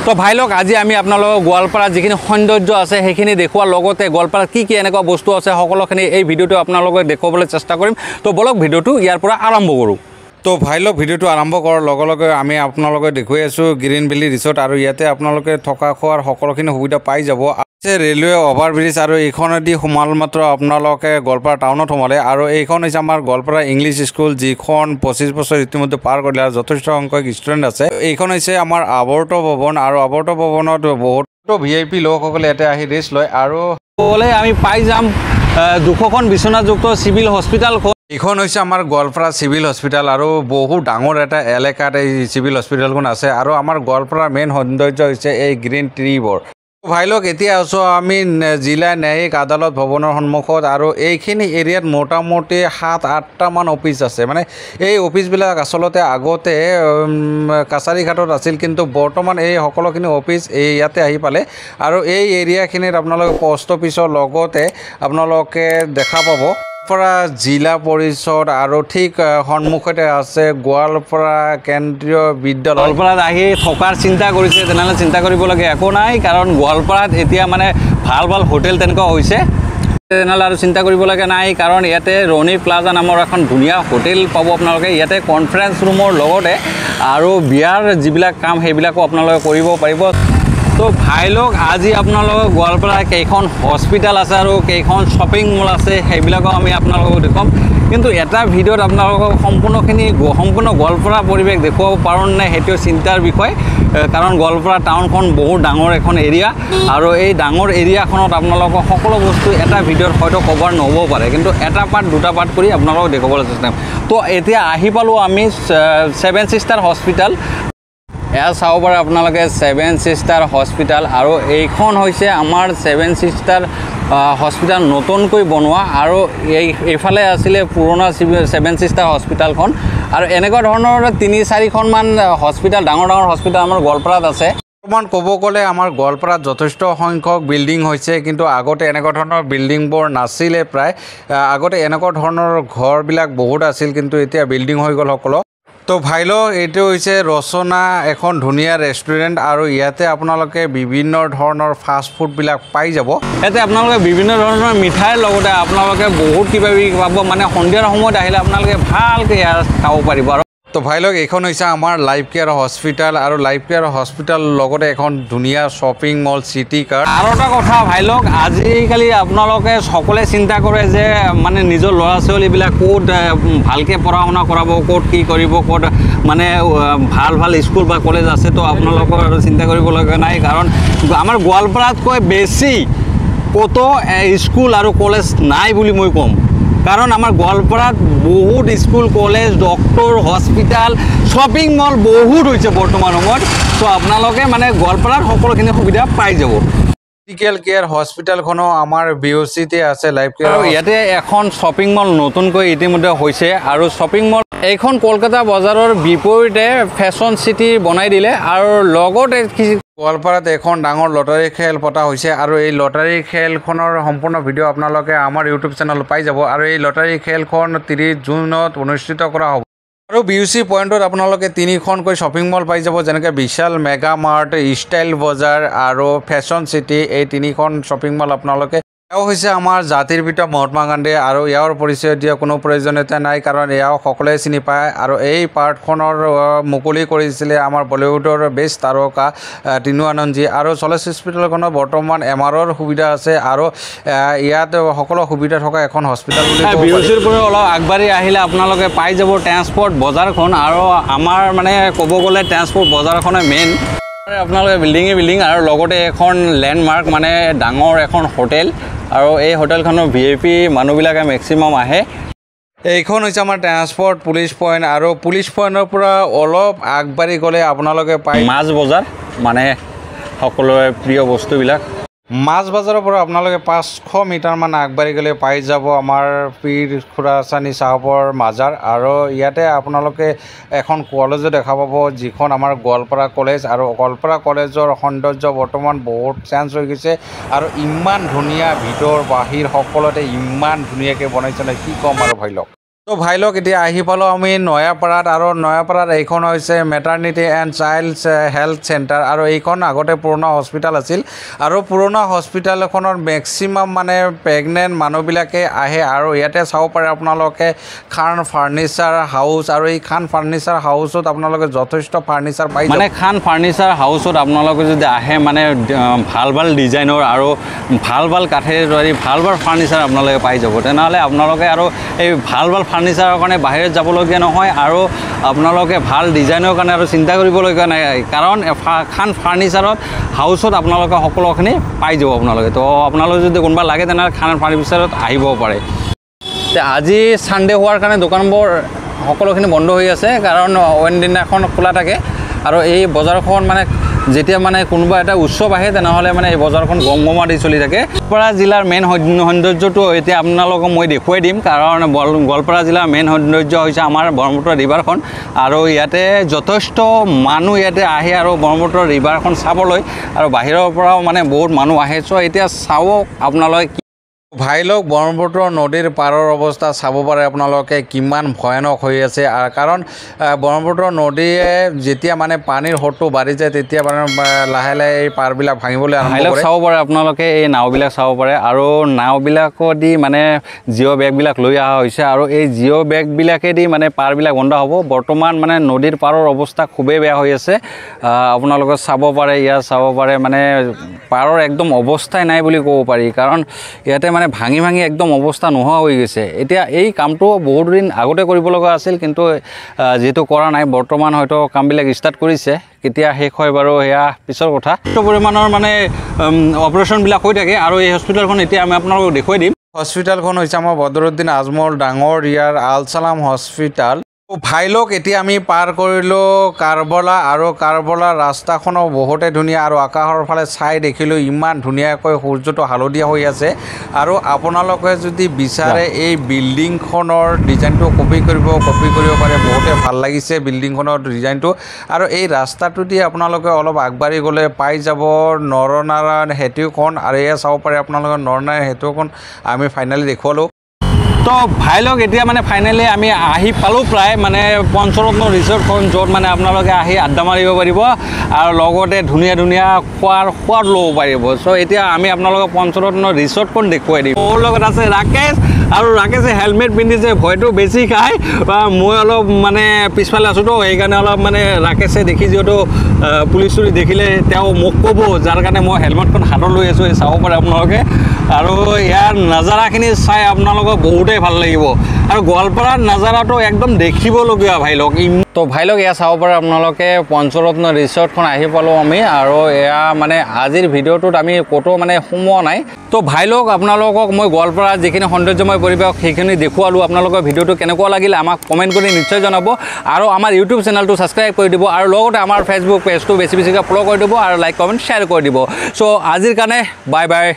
তো ভাই লোক আজি আমি আপোনালোকক গোৱালপাৰাত যিখিনি সৌন্দৰ্য আছে সেইখিনি দেখুৱাৰ লগতে গোৱালপাৰাত কি এনেকুৱা বস্তু আছে সকলোখিনি এই ভিডিঅ'টো আপোনালোকক দেখুৱাবলৈ চেষ্টা কৰিম। তো বলক ভিডিঅ'টো ইয়াৰ পৰা আৰম্ভ কৰোঁ। তো ভাই লোক ভিডিঅ'টো আৰম্ভ কৰাৰ লগে লগে আমি আপোনালোকে দেখুৱাই আছোঁ গ্ৰীণ ভেলী ৰিসৰ্ট আৰু ইয়াতে আপোনালোকে থকা খোৱাৰ সকলোখিনি সুবিধা পাই যাব। ৰেলৱে অভাৰব্ৰিজ আৰু এইখনেদি সোমাল মাত্ৰ আপোনালোকে গোৱালপাৰা টাউনত সোমালে আৰু এইখন হৈছে আমাৰ গোৱালপাৰা ইংলিছ স্কুল যিখন 25 বছৰ ইতিমধ্যে পাৰ কৰিলে আৰু যথেষ্ট সংখ্যক ষ্টুডেণ্ট আছে। এইখন হৈছে আমাৰ আৱৰ্ত ভৱন আৰু আৱৰ্ত ভৱনত বহুতো VIP লোকসকলে ইয়াতে আহি ৰেষ্ট লয় আৰু আমি পাই যাম 200খন বিচনাযুক্ত চিভিল হস্পিটেলখন। এইখন হৈছে আমাৰ গোৱালপাৰা চিভিল হস্পিটেল আৰু বহুত ডাঙৰ এটা এলেকাত এই চিভিল হস্পিটেলখন আছে আৰু আমাৰ গোৱালপাৰাৰ মেইন সৌন্দৰ্য হৈছে এই গ্ৰীণ ট্ৰিবোৰ। ভাই লোক এতিয়া আছোঁ আমি জিলা ন্যায়িক আদালত ভৱনৰ সন্মুখত আৰু এইখিনি এৰিয়াত মোটামুটি 7-8টামান অফিচ আছে। মানে এই অফিচবিলাক আচলতে আগতে কাছাৰীঘাটত আছিল, কিন্তু বৰ্তমান এই সকলোখিনি অফিচ ইয়াতে আহি পালে আৰু এই এৰিয়াখিনিত আপোনালোকে পোষ্ট অফিচৰ লগতে আপোনালোকে দেখা পাব গোৱালপাৰা জিলা পৰিষদ আৰু ঠিক সন্মুখতে আছে গোৱালপাৰা কেন্দ্ৰীয় বিদ্যালয়। গোৱালপাৰাত আহি থকাৰ চিন্তা কৰিছে তেনেহ'লে চিন্তা কৰিবলগীয়া একো নাই, কাৰণ গোৱালপাৰাত এতিয়া মানে ভাল ভাল হোটেল তেনেকুৱা হৈছে। তেনেহ'লে আৰু চিন্তা কৰিবলগীয়া নাই, কাৰণ ইয়াতে ৰণী প্লাজা নামৰ এখন ধুনীয়া হোটেল পাব আপোনালোকে। ইয়াতে কনফাৰেঞ্চ ৰুমৰ লগতে আৰু বিয়াৰ যিবিলাক কাম সেইবিলাকো আপোনালোকে কৰিব পাৰিব। তো ভাই লোক আজি আপোনালোকক গোৱালপাৰাৰ কেইখন হস্পিটেল আছে আৰু কেইখন শ্বপিং মল আছে সেইবিলাকো আমি আপোনালোকক দেখুৱাম, কিন্তু এটা ভিডিঅ'ত আপোনালোকক সম্পূৰ্ণ গোৱালপাৰা পৰিৱেশ দেখুৱাব পাৰোঁ নে সেইটো চিন্তাৰ বিষয়, কাৰণ গোৱালপাৰা টাউনখন বহুত ডাঙৰ এখন এৰিয়া আৰু এই ডাঙৰ এৰিয়াখনত আপোনালোকক সকলো বস্তু এটা ভিডিঅ'ত হয়তো কভাৰ নহ'ব পাৰে, কিন্তু এটা পাৰ্ট দুটা পাৰ্ট কৰি আপোনালোকক দেখুৱাবলৈ চেষ্টা কৰিম। তো এতিয়া আহি পালোঁ আমি 7 ছিষ্টাৰ হস্পিটেল। এয়া চাব পাৰে আপোনালোকে 7 ছিষ্টাৰ হস্পিটেল আৰু এইখন হৈছে আমাৰ 7 ছিষ্টাৰ হস্পিটেল নতুনকৈ বনোৱা আৰু এইফালে আছিলে পুৰণা 7 ছিষ্টাৰ হস্পিটেলখন আৰু এনেকুৱা ধৰণৰ 3-4খনমান হস্পিটেল ডাঙৰ হস্পিটেল আমাৰ গোৱালপাৰাত আছে। বৰ্তমান ক'ব গ'লে আমাৰ গোৱালপাৰাত যথেষ্ট সংখ্যক বিল্ডিং হৈছে, কিন্তু আগতে এনেকুৱা ধৰণৰ বিল্ডিংবোৰ নাছিলে। প্ৰায় আগতে এনেকুৱা ধৰণৰ ঘৰবিলাক বহুত আছিল, কিন্তু এতিয়া বিল্ডিং হৈ গ'ল সকলো। তো ভাই লোক এইটো হৈছে ৰচনা এখন ধুনীয়া ৰেষ্টুৰেণ্ট আৰু ইয়াতে আপোনালোকে বিভিন্ন ধৰণৰ ফাষ্ট ফুডবিলাক পাই যাব। ইয়াতে আপোনালোকে বিভিন্ন ধৰণৰ মিঠাইৰ লগতে আপোনালোকে বহুত কিবা কিবি পাব, মানে সন্ধিয়াৰ সময়ত আহিলে আপোনালোকে ভালকৈ ইয়াত খাব পাৰিব। আৰু তো ভাই লোক এইখন হৈছে আমাৰ লাইফ কেয়াৰ হস্পিটেল আৰু লাইফ কেয়াৰ হস্পিটেল লগতে এখন ধুনীয়া শ্বপিং মল চিটি কাৰ্ড। আৰু এটা কথা ভাই লোক, আজিকালি আপোনালোকে সকলোৱে চিন্তা কৰে যে মানে নিজৰ ল'ৰা ছোৱালীবিলাক ক'ত ভালকৈ পঢ়া শুনা কৰাব, ক'ত কি কৰিব, ক'ত মানে ভাল স্কুল বা কলেজ আছে। তো আপোনালোকৰ আৰু চিন্তা কৰিবলগীয়া নাই, কাৰণ আমাৰ গোৱালপাৰাতকৈ বেছি ক'তো স্কুল আৰু কলেজ নাই বুলি মই ক'ম, কাৰণ আমাৰ গোৱালপাৰাত বহুত school college doctor hospital shopping mall বহুত হৈছে বৰ্তমান সময়ত। তো আপোনালোকে মানে গোৱালপাৰাত সকলোখিনি সুবিধা পাই যাব। মেডিকেল কেয়াৰ হস্পিটেলখনো আমাৰ BOC-তে আছে লাইফ কেয়াৰ। আৰু ইয়াতে এখন শ্বপিং মল নতুনকৈ ইতিমধ্যে হৈছে আৰু শ্বপিং মল এইখন কলকাতা বজাৰৰ বিপৰীতে ফেশ্বন চিটি বনাই দিলে আৰু লগতে গোৱালপাৰাত এখন ডাঙৰ লটাৰী খেল পতা হৈছে আৰু এই লটাৰী খেলখনৰ সম্পূৰ্ণ ভিডিঅ' আপোনালোকে আমাৰ ইউটিউব চেনেলত পাই যাব আৰু এই লটাৰী খেলখন 30 জুনত অনুষ্ঠিত কৰা হ'ব। আৰু BOC পইণ্টত আপোনালোকে 3খনকৈ শ্বপিং মল পাই যাব, যেনেকৈ বিশাল মেগা মাৰ্ট, ষ্টাইল বজাৰ আৰু ফেশ্বন চিটি। এই 3খন শ্বপিং মল আপোনালোকে এয়াও হৈছে আমাৰ জাতিৰ পিতা মহাত্মা গান্ধী আৰু ইয়াৰ পৰিচয় দিয়া কোনো প্ৰয়োজনীয়তা নাই, কাৰণ এয়াও সকলোৱে চিনি পায়। আৰু এই পাৰ্কখনৰ মুকলি কৰিছিলে আমাৰ বলিউডৰ বেষ্ট তাৰকা টিনু আনন্দজী আৰু চলচ্চিত্ৰ হস্পিটেলখনত বৰ্তমান MRৰ সুবিধা আছে আৰু ইয়াত সকলো সুবিধা থকা এখন হস্পিটেল। BOCৰ পৰা অলপ আগবাঢ়ি আহিলে আপোনালোকে পাই যাব ট্ৰেন্সপৰ্ট বজাৰখন আৰু আমাৰ মানে ক'ব গ'লে ট্ৰেন্সপৰ্ট বজাৰখনে মেইন। আপোনালোকে বিল্ডিং আৰু লগতে এখন লেণ্ডমাৰ্ক মানে ডাঙৰ এখন হোটেল আৰু এই হোটেলখনৰ VIP মানুহবিলাকে মেক্সিমাম আহে। এইখন হৈছে আমাৰ ট্ৰেন্সপৰ্ট পুলিচ পইণ্ট আৰু পুলিচ পইণ্টৰ পৰা অলপ আগবাঢ়ি গ'লে আপোনালোকে পায় মাছ বজাৰ, মানে সকলোৰে প্ৰিয় বস্তুবিলাক। মাছ বজাৰৰ পৰা আপোনালোকে 500 মিটাৰমান আগবাঢ়ি গ'লে পাই যাব আমাৰ পীৰ খুৰাচানী চাহাবৰ মাজাৰ আৰু ইয়াতে আপোনালোকে এখন কলেজো দেখা পাব, যিখন আমাৰ গোৱালপাৰা কলেজ। আৰু গোৱালপাৰা কলেজৰ সৌন্দৰ্য বৰ্তমান বহুত চেঞ্জ হৈ গৈছে আৰু ইমান ধুনীয়া ভিতৰ বাহিৰ সকলোতে ইমান ধুনীয়াকৈ বনাইছে, কি ক'ম আৰু ভাই লওক। তো ভাই লোক এতিয়া আহি পালোঁ আমি নয়াপাৰাত আৰু নয়াপাৰাত এইখন হৈছে maternity and child's health centre আৰু এইখন আগতে পুৰণা হস্পিটেল আছিল আৰু পুৰণা হস্পিটেল এখনৰ মেক্সিমাম মানে প্ৰেগনেণ্ট মানুহবিলাকে আহে আৰু ইয়াতে চাব পাৰে আপোনালোকে খান ফাৰ্নিচাৰ হাউচ আৰু এই খান ফাৰ্নিচাৰ হাউচত আপোনালোকে যথেষ্ট ফাৰ্নিচাৰ পাই মানে খান ফাৰ্নিচাৰ হাউচত আপোনালোকে যদি আহে মানে ভাল ভাল ডিজাইনৰ আৰু ভাল ভাল কাঠেৰে তৈয়াৰী ভাল ভাল ফাৰ্নিচাৰ আপোনালোকে পাই যাব তেনেহ'লে আপোনালোকে আৰু এই ভাল ভাল ফাৰ্নিচাৰৰ কাৰণে বাহিৰত যাবলগীয়া নহয় আৰু আপোনালোকে ভাল ডিজাইনৰ কাৰণে আৰু চিন্তা কৰিবলগীয়া নাই কাৰণ খান ফাৰ্নিচাৰত হাউচত আপোনালোকে সকলোখিনি পাই যাব আপোনালোকে তো আপোনালোকে যদি কোনোবা লাগে তেনেহ'লে খান ফাৰ্নিচাৰত আহিব পাৰে আজি ছানডে হোৱাৰ কাৰণে দোকানবোৰ সকলোখিনি বন্ধ হৈ আছে কাৰণ অইন দিনাখন খোলা থাকে আৰু এই বজাৰখন মানে যেতিয়া মানে কোনোবা এটা উৎসৱ আহে তেনেহ'লে মানে এই বজাৰখন গমগমা দি চলি থাকে গোৱালপাৰা জিলাৰ মেইন সৌন্দৰ্যটো এতিয়া আপোনালোকক মই দেখুৱাই দিম কাৰণ গোৱালপাৰা জিলাৰ মেইন সৌন্দৰ্য হৈছে আমাৰ ব্ৰহ্মপুত্ৰ ৰিভাৰখন আৰু ইয়াতে যথেষ্ট মানুহ ইয়াতে আহে আৰু ব্ৰহ্মপুত্ৰ ৰিভাৰখন চাবলৈ আৰু বাহিৰৰ পৰাও মানে বহুত মানুহ আহে চ' এতিয়া চাওক আপোনালোকে ভাই লোক ব্ৰহ্মপুত্ৰ নদীৰ পাৰৰ অৱস্থা চাব পাৰে আপোনালোকে কিমান ভয়ানক হৈ আছে কাৰণ ব্ৰহ্মপুত্ৰ নদীয়ে যেতিয়া মানে পানীৰ সোঁতটো বাঢ়ি যায় তেতিয়া মানে লাহে লাহে এই পাৰবিলাক ভাঙিবলৈ আৰম্ভ কৰে চাব পাৰে আপোনালোকে এই নাওবিলাক চাব পাৰে আৰু নাওবিলাকেদি মানে জিঅ' বেগবিলাক লৈ অহা হৈছে আৰু এই জিঅ' বেগবিলাকেদি মানে পাৰবিলাক বন্ধ হ'ব বৰ্তমান মানে নদীৰ পাৰৰ অৱস্থা খুবেই বেয়া হৈ আছে আপোনালোকে চাব পাৰে ইয়াত চাব পাৰে মানে পাৰৰ একদম অৱস্থাই নাই বুলি ক'ব পাৰি কাৰণ ইয়াতে মানে ভাঙি ভাঙি একদম অৱস্থা নোহোৱা হৈ গৈছে এতিয়া এই কামটো বহুত দিন আগতে কৰিব লগা আছিল কিন্তু যেহেতু কৰা নাই বৰ্তমান হয়তো কামবিলাক ষ্টাৰ্ট কৰিছে কেতিয়া শেষ হয় বাৰু সেয়া পিছৰ কথা পৰিমাণৰ মানে অপাৰেশ্যনবিলাক হৈ থাকে আৰু এই হস্পিটেলখন এতিয়া আমি আপোনালোকক দেখুৱাই দিম হস্পিটেলখন হৈছে আমাৰ বদৰুদ্দিন আজমল ডাঙৰ ইয়াৰ আল ছালাম হস্পিটেল ভাই লোক এতিয়া আমি পাৰ কৰিলোঁ কাৰবলা আৰু কাৰবলা ৰাস্তাখনো বহুতেই ধুনীয়া আৰু আকাশৰ ফালে চাই দেখিলোঁ ইমান ধুনীয়াকৈ সূৰ্যটো হালধীয়া হৈ আছে আৰু আপোনালোকে যদি বিচাৰে এই বিল্ডিংখনৰ ডিজাইনটো কপি কৰিব পাৰে বহুতে ভাল লাগিছে বিল্ডিংখনৰ ডিজাইনটো আৰু এই ৰাস্তাটো দি আপোনালোকে অলপ আগবাঢ়ি গ'লে পাই যাব নৰনাৰায়ণ সেতুখন আৰু এয়া চাব পাৰে আপোনালোকে নৰনাৰায়ণ সেতুখন আমি ফাইনেলি দেখুৱালোঁ তো ভাই লোক এতিয়া মানে ফাইনেলি আমি আহি পালোঁ প্ৰায় মানে পঞ্চৰত্ন ৰিজৰ্টখন য'ত মানে আপোনালোকে আহি আড্ডা মাৰিব পাৰিব আৰু লগতে ধুনীয়া ধুনীয়া সোৱাদ ল'ব পাৰিব চ' এতিয়া আমি আপোনালোকক পঞ্চৰত্ন ৰিজৰ্টখন দেখুৱাই দিম মোৰ লগত আছে ৰাকেশ আৰু ৰাকেশে হেলমেট পিন্ধিছে ভয়টো বেছি খায় মই অলপ মানে পিছফালে আছোঁ তো সেইকাৰণে অলপ মানে ৰাকেশে দেখি যিহেতু পুলিচ চুলিচ দেখিলে তেওঁ মোক ক'ব যাৰ কাৰণে মই হেলমেটখন হাতত লৈ আছোঁ চাব পাৰে আপোনালোকে আৰু ইয়াৰ নাজাৰাখিনি চাই আপোনালোকৰ বহুতেই ভাল লাগিব আৰু গোৱালপাৰাৰ নাজাৰাটো একদম দেখিবলগীয়া ভাই লোক তো ভাই লোক এয়া চাব পাৰে আপোনালোকে পঞ্চৰত্ন ৰিজৰ্টখন আহি পালোঁ আমি আৰু এয়া মানে আজিৰ ভিডিঅ'টোত আমি ক'তো মানে সোমোৱা নাই তো ভাই লোক আপোনালোকক মই গোৱালপাৰাৰ যিখিনি সৌন্দৰ্যময় পৰিৱেশ সেইখিনি দেখুৱালোঁ আপোনালোকৰ ভিডিঅ'টো কেনেকুৱা লাগিল আমাক কমেণ্ট কৰি নিশ্চয় জনাব আৰু আমাৰ ইউটিউব চেনেলটো ছাবস্ক্ৰাইব কৰি দিব আৰু লগতে আমাৰ ফেচবুক পেজটো বেছিকৈ ফ'ল' কৰি দিব আৰু লাইক কমেণ্ট শ্বেয়াৰ কৰি দিব চ' আজিৰ কাৰণে বাই বাই